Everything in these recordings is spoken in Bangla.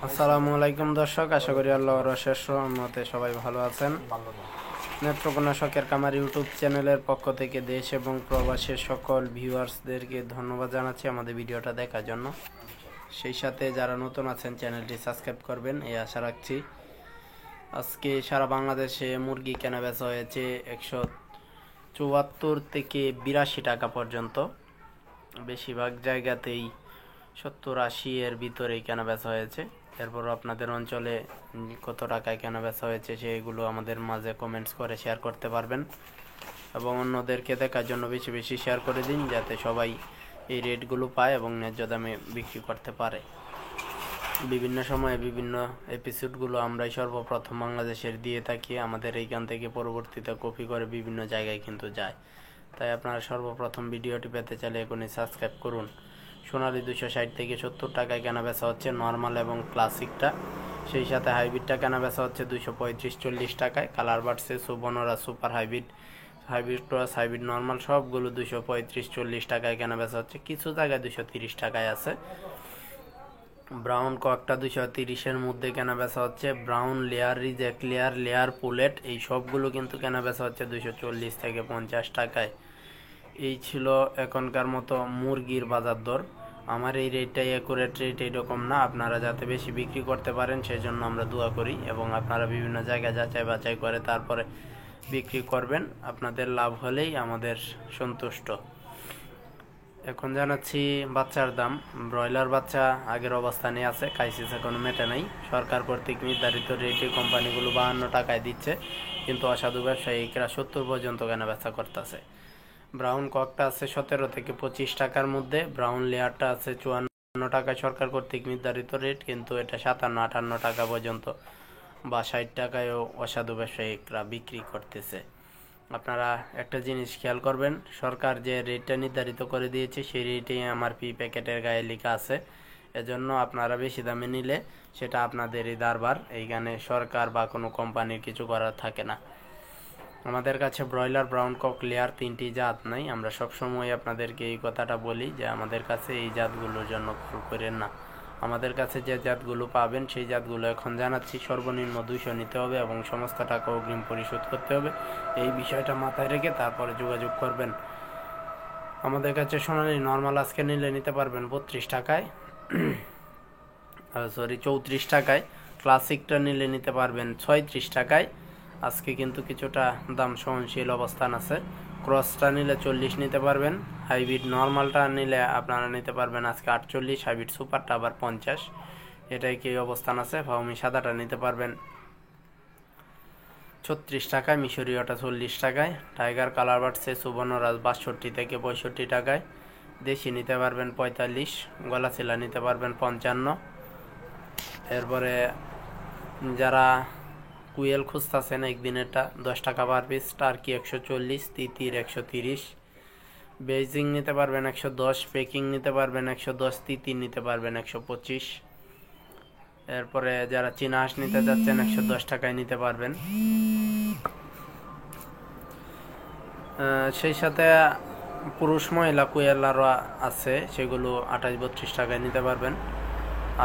আসসালামু আলাইকুম দর্শক, আশা করি আল্লাহর অশেষ রহমতে সবাই ভালো আছেন। নেত্রকোনা শখের কামার ইউটিউব চ্যানেলের পক্ষ থেকে দেশ এবং প্রবাসের সকল ভিউয়ার্সদেরকে ধন্যবাদ জানাচ্ছি আমাদের ভিডিওটা দেখার জন্য। সেই সাথে যারা নতুন আছেন চ্যানেলটি সাবস্ক্রাইব করবেন এই আশা রাখছি। আজকে সারা বাংলাদেশে মুরগি কেনা বেচা হয়েছে 174 থেকে 82 টাকা পর্যন্ত। বেশিরভাগ জায়গাতেই 70-80 এর ভিতরেই কেনা বেচা হয়েছে। এরপর আপনাদের অঞ্চলে কত টাকায় কেনা বেচা হয়েছে সেগুলো আমাদের মাঝে কমেন্টস করে শেয়ার করতে পারবেন এবং অন্যদেরকে দেখার জন্য বেশি বেশি শেয়ার করে দিন, যাতে সবাই এই রেটগুলো পায় এবং ন্যায্য দামে বিক্রি করতে পারে। বিভিন্ন সময়ে বিভিন্ন এপিসোডগুলো আমরাই সর্বপ্রথম বাংলাদেশের দিয়ে থাকি। আমাদের এইখান থেকে পরবর্তীতে কপি করে বিভিন্ন জায়গায় কিন্তু যায়। তাই আপনারা সর্বপ্রথম ভিডিওটি পেতে চাইলে এখনই সাবস্ক্রাইব করুন। সোনালি 260 থেকে 70 টাকায় কেনা বেচা হচ্ছে নর্মাল এবং ক্লাসিকটা। সেই সাথে হাইব্রিডটা কেনা বেচা হচ্ছে 235-40 টাকায়। কালার বাড়ছে সুবর্ণরা super hybrid, hybrid cross, hybrid normal সবগুলো 235-40 টাকায় কেনা বেচা হচ্ছে। কিছু জায়গায় 230 টাকায় আছে। ব্রাউন কয়েকটা 230-এর মধ্যে কেনা বেচা হচ্ছে। Brown layer, reject layer, layer pollute এই সবগুলো কিন্তু কেনা বেচা হচ্ছে 240 থেকে 50 টাকায়। এই ছিল এখনকার মতো মুরগির বাজার দর। আমার এই রেটটাই অ্যাকুরেট রেট এইরকম না, আপনারা যাতে বেশি বিক্রি করতে পারেন সেই জন্য আমরা দোয়া করি এবং আপনারা বিভিন্ন জায়গায় যাচাই বাছাই করে তারপরে বিক্রি করবেন। আপনাদের লাভ হলেই আমাদের সন্তুষ্ট। এখন জানাচ্ছি বাচ্চার দাম। ব্রয়লার বাচ্চা আগের অবস্থানে আছে, ক্রাইসিস এখনো মেটে নাই। সরকার কর্তৃক নির্ধারিত রেটে কোম্পানিগুলো 52 টাকায় দিচ্ছে, কিন্তু অসাধু ব্যবসায়িকরা 70 পর্যন্ত কেনা বেচা করতেছে। ব্রাউন ককটা আছে 17 থেকে 25 টাকার মধ্যে। ব্রাউন লেয়ারটা আছে 54 টাকায় সরকার কর্তৃক নির্ধারিত রেট, কিন্তু এটা 57-58 টাকা পর্যন্ত বা 60 টাকায়ও অসাধু ব্যবসায়িকরা বিক্রি করতেছে। আপনারা একটা জিনিস খেয়াল করবেন, সরকার যে রেটটা নির্ধারিত করে দিয়েছে সেই রেটেই এমআরপি প্যাকেটের গায়ে লেখা আছে। এজন্য আপনারা বেশি দামে নিলে সেটা আপনাদেরই দারবার, এইখানে সরকার বা কোনো কোম্পানির কিছু করার থাকে না। আমাদের কাছে ব্রয়লার, ব্রাউন কক, লেয়ার 3টি জাত নাই। আমরা সবসময় আপনাদেরকে এই কথাটা বলি যে আমাদের কাছে এই জাতগুলোর জন্য কল করেন না। আমাদের কাছে যে জাতগুলো পাবেন সেই জাতগুলো এখন জানাচ্ছি। সর্বনিম্ন 200 নিতে হবে এবং সমস্ত টাকা অগ্রিম পরিশোধ করতে হবে। এই বিষয়টা মাথায় রেখে তারপরে যোগাযোগ করবেন। আমাদের কাছে সোনালি নর্মাল আজকে নিলে নিতে পারবেন 32 টাকায়, 34 টাকায়। ক্লাসিকটা নিলে নিতে পারবেন 36 টাকায়। আজকে কিন্তু কিছুটা দাম সহনশীল অবস্থান আছে। ক্রসটা নিলে 40 নিতে পারবেন। হাইব্রিড নর্মালটা নিলে আপনারা নিতে পারবেন আজকে 48, হাইব্রিড সুপারটা আবার 50। এটাই কি অবস্থান আছে। ফাউমি সাদাটা নিতে পারবেন 36 টাকায়, মিশরীয়টা 40 টাকায়। টাইগার কালার বাড়ছে সুবর্ণরাজ 62 থেকে 65 টাকায়। দেশি নিতে পারবেন 45, গলাচিলা নিতে পারবেন 55। এরপরে যারা কুয়েল খুঁজতেছেন একদিনেরটা 10 টাকা পার পিস। টার্কি 140, তিতির 130, বেজিং নিতে পারবেন 110, পেকিং নিতে পারবেন 110, তিতির নিতে পারবেন 125। এরপরে যারা চীনা হাঁস নিতে যাচ্ছেন 110 টাকায় নিতে পারবেন। সেই সাথে পুরুষ মহিলা কুয়েল আরও আছে, সেগুলো 28-32 টাকায় নিতে পারবেন।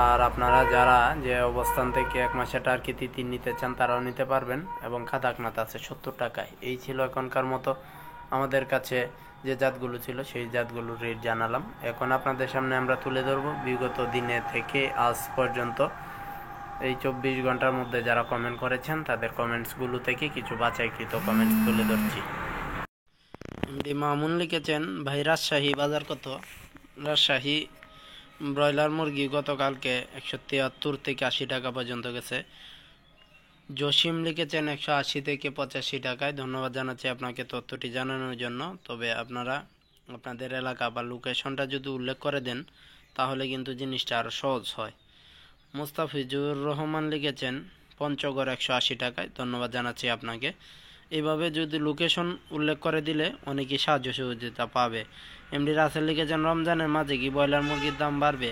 আর আপনারা যারা যে অবস্থান থেকে 1 মাসে টার্কি তিতির নিতে চান তারাও নিতে পারবেন এবং খাদাকনাথ আছে 70 টাকায়। এই ছিল এখনকার মতো আমাদের কাছে যে জাতগুলো ছিল সেই জাতগুলোর রেট জানালাম। এখন আপনাদের সামনে আমরা তুলে ধরব বিগত দিনে থেকে আজ পর্যন্ত এই 24 ঘন্টার মধ্যে যারা কমেন্ট করেছেন তাদের কমেন্টসগুলো থেকে কিছু বাছাইকৃত কমেন্টস তুলে ধরছি। মামুন লিখেছেন, ভাই রাজশাহী বাজার কত? রাজশাহী ব্রয়লার মুরগি গতকালকে 173 থেকে 80 টাকা পর্যন্ত গেছে। জসিম লিখেছেন 180 থেকে 85 টাকায়। ধন্যবাদ জানাচ্ছি আপনাকে তথ্যটি জানানোর জন্য। তবে আপনারা আপনাদের এলাকা বা লোকেশনটা যদি উল্লেখ করে দেন তাহলে কিন্তু জিনিসটা আরও সহজ হয়। মুস্তাফিজুর রহমান লিখেছেন পঞ্চগড় 180 টাকায়। ধন্যবাদ জানাচ্ছি আপনাকে। এইভাবে যদি লোকেশন উল্লেখ করে দিলে অনেকেই সাহায্য সহযোগিতা পাবে। এমডি রাসেল লিখেছেন রমজানের মাঝে কি ব্রয়লার মুরগির দাম বাড়বে?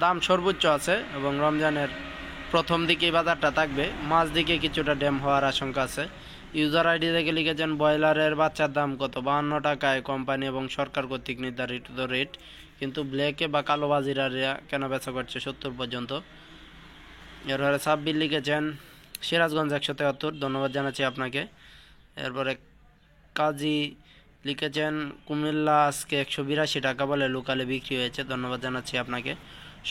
দাম সর্বোচ্চ আছে এবং রমজানের প্রথম দিকেই বাজারটা থাকবে, মাঝ দিকে কিছুটা ড্যাম হওয়ার আশঙ্কা আছে। ইউজার আইডি থেকে লিখেছেন ব্রয়লারের বাচ্চার দাম কত? 52 টাকায় কোম্পানি এবং সরকার কর্তৃক নির্ধারিত রেট, কিন্তু ব্ল্যাকে বা কালোবাজিরা কেনা বেচা করছে 70 পর্যন্ত। এরপরে সাব্বির লিখেছেন সিরাজগঞ্জ 173, ধন্যবাদ জানাচ্ছি আপনাকে। এরপরে কাজী লিখেছেন কুমিল্লা আজকে 182 টাকা বলে লোকালে বিক্রি হয়েছে, ধন্যবাদ জানাচ্ছি আপনাকে।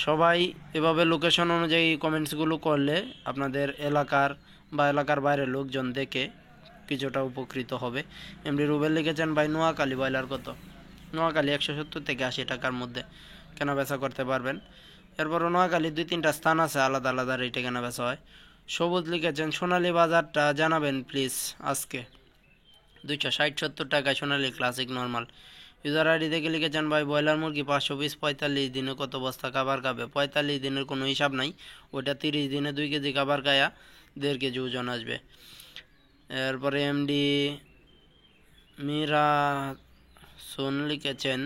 সবাই এভাবে লোকেশন অনুযায়ী কমেন্টসগুলো করলে আপনাদের এলাকার বা এলাকার বাইরের লোকজন দেখে কিছুটা উপকৃত হবে। এমডি রুবেল লিখেছেন ভাই নোয়াখালী ব্রয়লার কত? নোয়াখালী 170 থেকে 80 টাকার মধ্যে কেনা বেচা করতে পারবেন। এরপর নোয়াখালীর 2-3টা স্থান আছে আলাদা আলাদা রেটে কেনা বেচা হয়। সবুজ লিখেছেন সোনালী বাজারটা জানাবেন প্লিজ আজকে। 260-70 টাকায় সোনালী ক্লাসিক নর্মাল। ইউজার আইডি থেকে লিখেছেন ভাই ব্রয়লার মুরগি 500 পিস 45 দিনে কত বস্তা খাবার খাবে? 45 দিনের কোনো হিসাব নাই, ওইটা 30 দিনে 2 কেজি খাবার খায়া 1.5 কেজি ওজন আসবে। এরপরে এমডি মীরা সোন লিখেছেন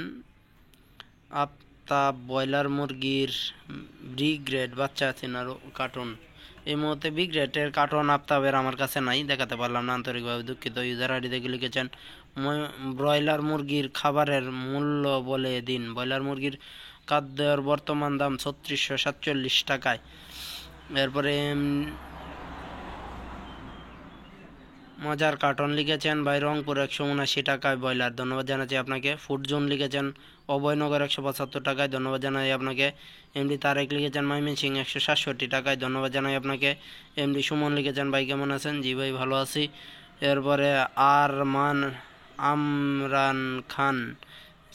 আফতাব ব্রয়লার মুরগির বি গ্রেড বাচ্চা আছেন আর কার্টুন। এই মুহূর্তে বি গ্রেডের কার্টুন আফতাবের আমার কাছে নাই, দেখাতে পারলাম না, আন্তরিকভাবে দুঃখিত। ইউজার আইডি থেকে লিখেছেন ব্রয়লার মুরগির খাবারের মূল্য বলে দিন। ব্রয়লার মুরগির খাদ্যের বর্তমান দাম 3647 টাকায়। এরপরে মজার কার্টন লিখেছেন ভাই রংপুর 179 টাকায় ব্রয়লার, ধন্যবাদ জানাচ্ছি আপনাকে। ফুড জোন লিখেছেন অভয়নগর 175 টাকায়, ধন্যবাদ জানাই আপনাকে। এমডি তারেক লিখেছেন ময়মনসিংহ 167 টাকায়, ধন্যবাদ জানাই আপনাকে। এমডি সুমন লিখেছেন ভাই কেমন আছেন? জি ভাই ভালো আছি। এরপরে আমরান খান,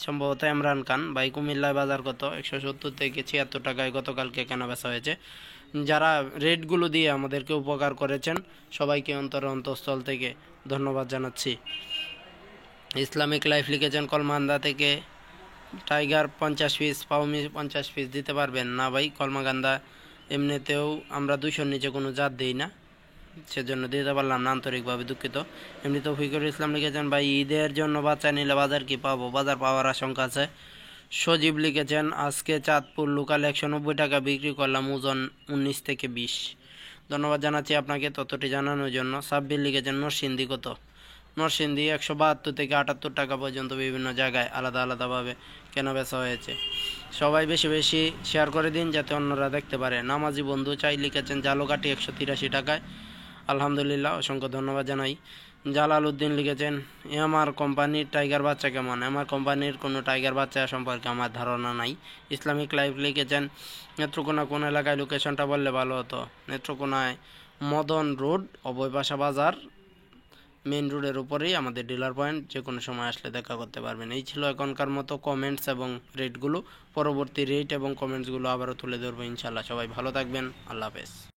সম্ভবত ইমরান খান ভাই কুমিল্লায় বাজার কত? 170 থেকে 76 টাকায় গতকালকে কেনা বেচা হয়েছে। যারা রেটগুলো দিয়ে আমাদেরকে উপকার করেছেন সবাইকে অন্তঃস্থল থেকে ধন্যবাদ জানাচ্ছি। ইসলামিক লাইফ লিখেছেন কলমান্দা থেকে টাইগার 50 পিস পাউমি 50 পিস দিতে পারবেন? না ভাই, কলমাকান্দা এমনিতেও আমরা 200-র নিচে কোনো জাত দিই না, সেজন্য দিতে পারলাম না, আন্তরিকভাবে দুঃখিত। এমনি তৌফিকুল ইসলাম লিখেছেন ভাই ঈদের জন্য বাচ্চা নিলে বাজার কি পাবো? বাজার পাওয়ার আশঙ্কা আছে। সজীব লিখেছেন আজকে চাঁদপুর লোকাল 190 টাকা বিক্রি করলাম, ওজন 19 থেকে 20, ধন্যবাদ জানাচ্ছি আপনাকে ততটি জানানোর জন্য। সাব্বির লিখেছেন নরসিংদী কত? নরসিংদী 172 থেকে 78 টাকা পর্যন্ত বিভিন্ন জায়গায় আলাদা আলাদাভাবে কেনা বেচা হয়েছে। সবাই বেশি বেশি শেয়ার করে দিন যাতে অন্যরা দেখতে পারে। নামাজি বন্ধু চাই লিখেছেন জালকাঠি 183 টাকায়, আলহামদুলিল্লাহ, অসংখ্য ধন্যবাদ জানাই। জালাল উদ্দিন লিখেছেন আমার কোম্পানির টাইগার বাচ্চা কেমন? আমার কোম্পানির কোনো টাইগার বাচ্চা সম্পর্কে আমার ধারণা নাই। ইসলামিক লাইফ লিখেছেন নেত্রকোনা কোন এলাকায়, লোকেশনটা বললে ভালো হতো। নেত্রকোনায় মদন রোড, অভয়বাসা বাজার, মেন রোডের উপরেই আমাদের ডিলার পয়েন্ট, যে কোনো সময় আসলে দেখা করতে পারবেন। এই ছিল এখনকার মতো কমেন্টস এবং রেটগুলো। পরবর্তী রেট এবং কমেন্টসগুলো আবারও তুলে ধরবো ইনশাল্লাহ। সবাই ভালো থাকবেন, আল্লাহ হাফেজ।